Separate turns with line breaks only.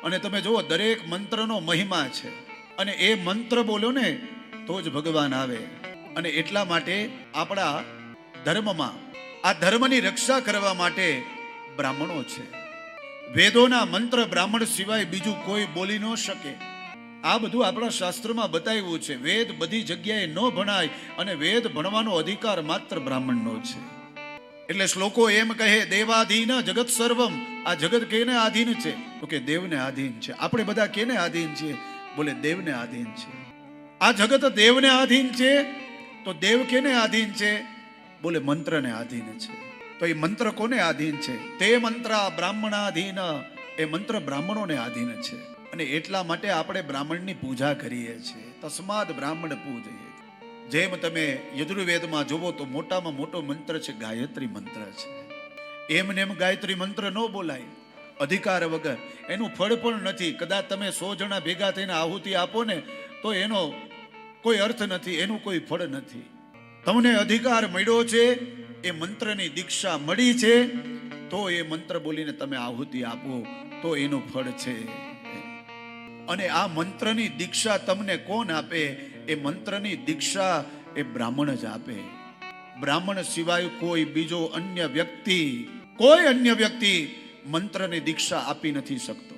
અને તમે જુઓ દરેક મંત્રનો મહિમા છે, અને એ મંત્ર બોલો ને તો જ ભગવાન આવે. અને એટલા માટે આપણા ધર્મમાં આ ધર્મની રક્ષા કરવા માટે બ્રાહ્મણો છે. વેદોના મંત્ર બ્રાહ્મણ સિવાય બીજું કોઈ બોલી ન શકે. આ બધું આપણા શાસ્ત્રમાં બતાવ્યું છે. વેદ બધી જગ્યાએ ન ભણાય, અને વેદ ભણવાનો અધિકાર માત્ર બ્રાહ્મણનો છે. એટલે શ્લોકો એમ કહે, દેવાધીન જગત સર્વમ. આ જગત કેને આધીન છે? તો કે દેવને આધીન છે. આપણે બધા કેને આધીન છીએ? બોલે દેવને આધીન છે. આ જગત દેવને આધીન છે, તો દેવ કેને આધીન છે? બોલે મંત્રને આધીન છે. તો એ મંત્ર કોને આધીન છે? તે મંત્ર બ્રાહ્મણાધીન. એ મંત્ર બ્રાહ્મણોને આધીન છે. અને એટલા માટે આપણે બ્રાહ્મણની પૂજા કરીએ છીએ. તસ્માદ બ્રાહ્મણ પૂજયે. જેમ તમે યજુર્વેદમાં જોવો તો મોટામાં મોટો મંત્ર છે ગાયત્રી મંત્ર છે. એમને એમ ગાયત્રી મંત્ર ન બોલાય અધિકાર વગર. એનું ફળ પણ નથી. કદાચ તમે 100 જણા ભેગા થઈને આહુતિ આપો ને તો એનો કોઈ અર્થ નથી, એનું કોઈ ફળ નથી. તમને અધિકાર મળ્યો છે, એ મંત્રની દીક્ષા મળી છે, તો એ મંત્ર બોલીને તમે આહુતિ આપો તો એનું ફળ છે. અને આ મંત્રની દીક્ષા તમને કોણ આપે? એ મંત્રની દીક્ષા એ બ્રાહ્મણ જ આપે. બ્રાહ્મણ સિવાય કોઈ બીજો અન્ય વ્યક્તિ મંત્રની દીક્ષા આપી નથી શકતો.